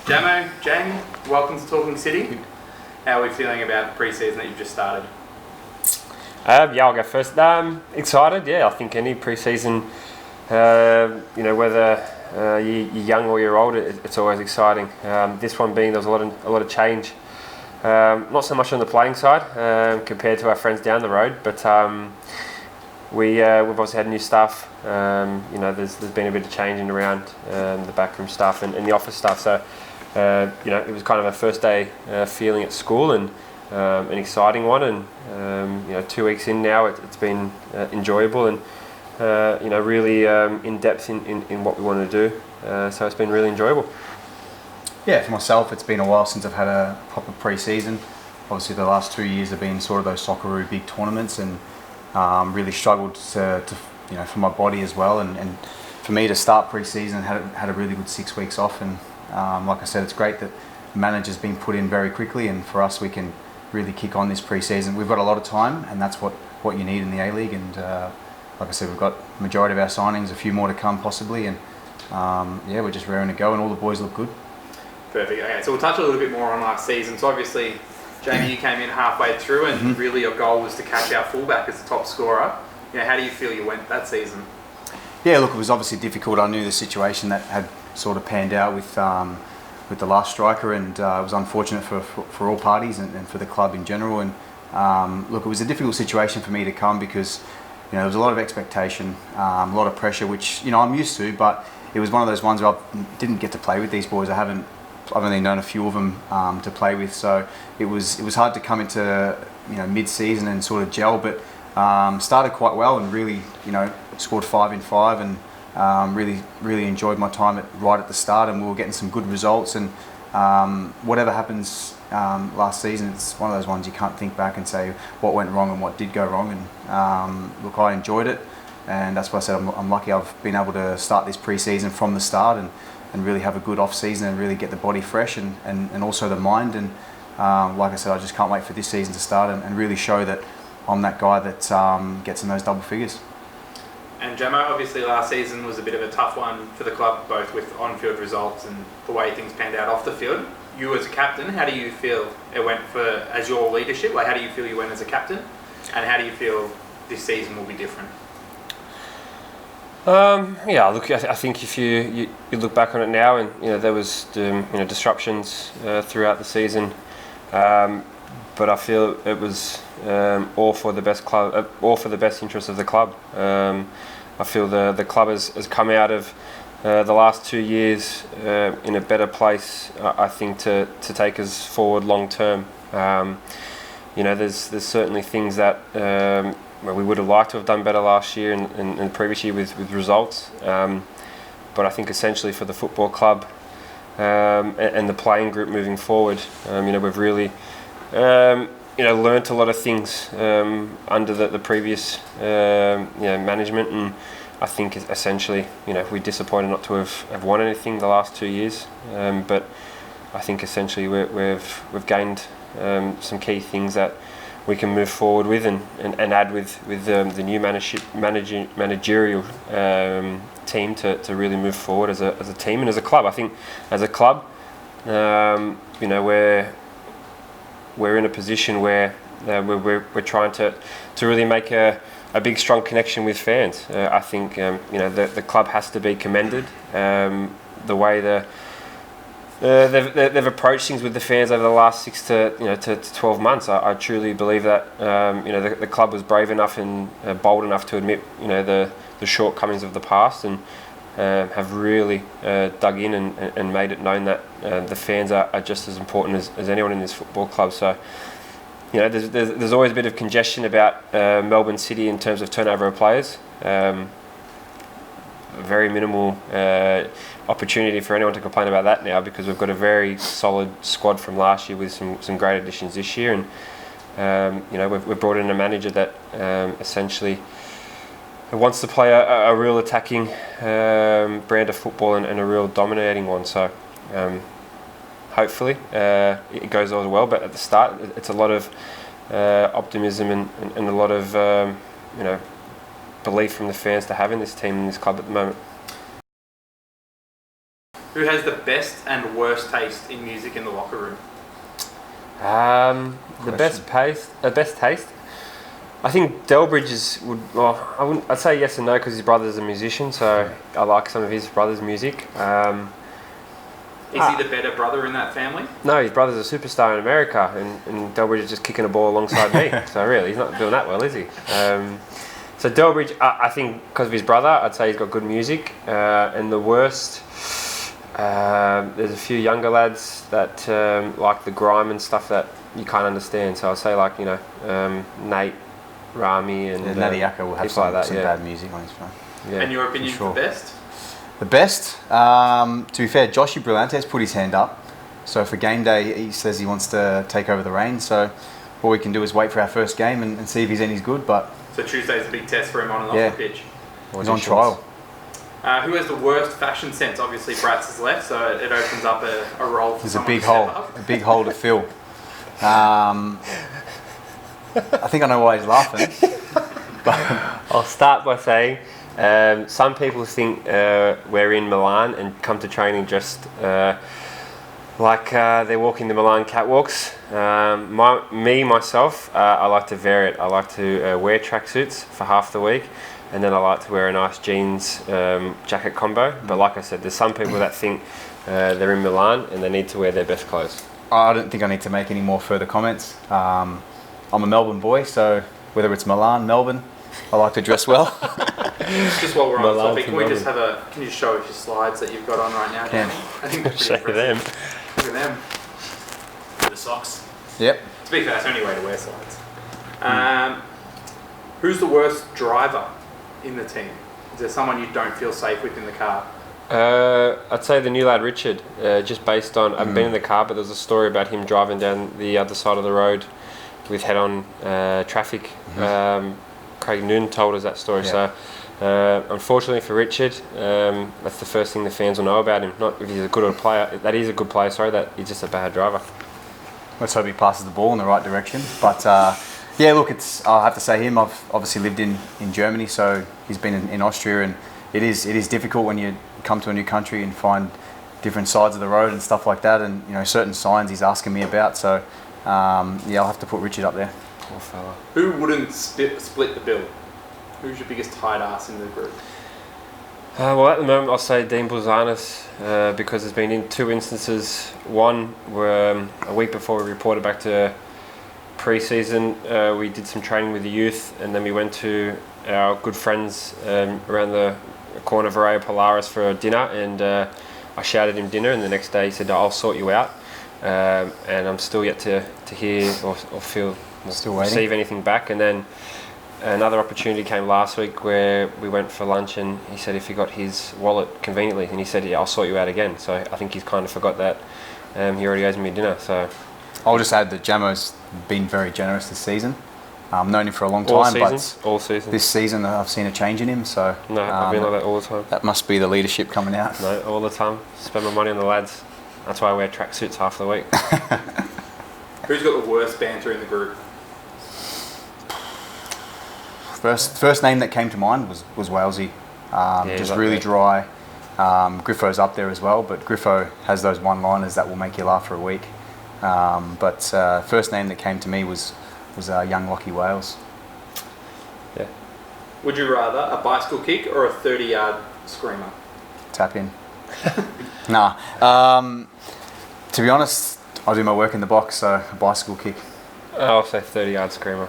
Jamie, welcome to Talking City. How are we feeling about the pre-season that you've just started? I'll go first. Excited, yeah. I think any pre-season, whether you're young or you're old, it's always exciting. This one being there was a lot of change. Not so much on the playing side compared to our friends down the road, but we've obviously had new staff. There's been a bit of changing around the backroom staff and the office staff. So it was kind of our first day feeling at school and an exciting one. And 2 weeks in now, it's been enjoyable and really in depth in what we want to do. So it's been really enjoyable. Yeah, for myself, it's been a while since I've had a proper pre-season. Obviously, the last 2 years have been sort of those Socceroo big tournaments, and really struggled to for my body as well. And for me to start pre-season, had a really good 6 weeks off. And like I said, it's great that the manager's been put in very quickly, and for us, we can really kick on this pre-season. We've got a lot of time, and that's what you need in the A-League. And like I said, we've got the majority of our signings, a few more to come possibly, and we're just raring to go, and all the boys look good. Perfect. Okay, so we'll touch a little bit more on last season. So obviously, Jamie, you came in halfway through, and really your goal was to catch our fullback as the top scorer. How do you feel you went that season? Yeah, look, it was obviously difficult. I knew the situation that had sort of panned out with the last striker, and it was unfortunate for all parties and for the club in general. And look, it was a difficult situation for me to come because there was a lot of expectation, a lot of pressure, which I'm used to, but it was one of those ones where I didn't get to play with these boys. I've only known a few of them to play with, so it was hard to come into mid-season and sort of gel. But started quite well and really scored 5 in 5 and really enjoyed my time right at the start, and we were getting some good results. And whatever happens last season, it's one of those ones you can't think back and say what went wrong and what did go wrong. And look, I enjoyed it, and that's why I said I'm lucky I've been able to start this pre-season from the start and really have a good off season and really get the body fresh and also the mind. And like I said, I just can't wait for this season to start and really show that I'm that guy that gets in those double figures. And Jamo, obviously last season was a bit of a tough one for the club, both with on-field results and the way things panned out off the field. You as a captain, how do you feel it went as your leadership? How do you feel you went as a captain? And how do you feel this season will be different? Look, I think if you look back on it now, and there was disruptions throughout the season, but I feel it was all for the best club, all for the best interest of the club. I feel the club has come out of the last 2 years in a better place. I think to take us forward long term. There's certainly things that we would have liked to have done better last year and previous year with results. But I think essentially for the football club and the playing group moving forward, we've really learnt a lot of things under the previous management, and I think essentially we're disappointed not to have won anything the last 2 years. But I think essentially we've gained some key things that we can move forward with and add with the new managerial team to really move forward as a team and as a club. I think as a club, we're in a position where we're trying to really make a big strong connection with fans. I think the club has to be commended. The way they've approached things with the fans over the last 6 to 12 months. I truly believe that the club was brave enough and bold enough to admit the shortcomings of the past, and have really dug in and made it known that the fans are just as important as anyone in this football club. So there's always a bit of congestion about Melbourne City in terms of turnover of players. Very minimal opportunity for anyone to complain about that now, because we've got a very solid squad from last year with some great additions this year, and we've brought in a manager that essentially wants to play a real attacking brand of football and a real dominating one. So hopefully it goes all well, but at the start it's a lot of optimism and a lot of belief from the fans to have in this team and this club at the moment. Who has the best and worst taste in music in the locker room? The best taste. I think Delbridge would. Well, I'd say yes and no because his brother's a musician, so I like some of his brother's music. Is he the better brother in that family? No, his brother's a superstar in America, and Delbridge is just kicking a ball alongside me. So really, he's not doing that well, is he? So Delbridge, I think because of his brother, I'd say he's got good music. And the worst, there's a few younger lads that like the grime and stuff that you can't understand. So I'll say like Nate, Rami, and Natty Yaka will have some bad music on his phone. Yeah, and your opinion for the best? The best, to be fair, Joshy Brillante's put his hand up. So for game day, he says he wants to take over the reins. So all we can do is wait for our first game and see if he's any good. But so Tuesday's a big test for him on and off the pitch. He's on trial. Who has the worst fashion sense? Obviously, Bratz has left, so it opens up a role for There's someone a big hole to fill. I think I know why he's laughing. I'll start by saying some people think we're in Milan and come to training just like they're walking the Milan catwalks. Myself, I like to vary it. I like to wear tracksuits for half the week, and then I like to wear a nice jeans jacket combo. But like I said, there's some people that think they're in Milan and they need to wear their best clothes. I don't think I need to make any more further comments. I'm a Melbourne boy, so whether it's Milan, Melbourne, I like to dress well. Just while we're on the topic, can you show us your slides that you've got on right now, Jamie? I think that's pretty impressive. Look at them. The socks. Yep. To be fair, that's the only way to wear slides. Who's the worst driver in the team? Is there someone you don't feel safe with in the car? I'd say the new lad Richard, just based on, I haven't been in the car, but there's a story about him driving down the other side of the road with head-on traffic. Craig Noon told us that story. Yeah. So unfortunately for Richard, that's the first thing the fans will know about him. Not if he's a good player, that he's a good player, that he's just a bad driver. Let's hope he passes the ball in the right direction. But yeah, look, I'll have to say him. I've obviously lived in Germany, so he's been in Austria, and it is difficult when you come to a new country and find different sides of the road and stuff like that, and certain signs he's asking me about. So yeah, I'll have to put Richard up there. Poor fella. Who wouldn't split the bill? Who's your biggest tight ass in the group? Well, at the moment, I'll say Dean Bulzanis because there's been in two instances. One where a week before we reported back to pre-season, we did some training with the youth, and then we went to our good friends around the corner of Araya Polaris for dinner, and I shouted him dinner, and the next day he said, "I'll sort you out," and I'm still yet to hear or feel receive anything back. And then another opportunity came last week where we went for lunch, and he said if he got his wallet conveniently, and he said, "Yeah, I'll sort you out again." So I think he's kind of forgot that he already owes me dinner. So I'll just add that Jamo's been very generous this season. I've known him for a long time, all seasons. This season I've seen a change in him. So no, I've been like that all the time. That must be the leadership coming out. No, all the time. Spend my money on the lads. That's why I wear tracksuits half the week. Who's got the worst banter in the group? First name that came to mind was Walesy. Just really dry. Griffo's up there as well, but Griffo has those one-liners that will make you laugh for a week. But first name that came to me was young Lockie Wales. Yeah. Would you rather a bicycle kick or a 30-yard screamer? Tap in. Nah. To be honest, I do my work in the box, so a bicycle kick. I'll say 30-yard screamer.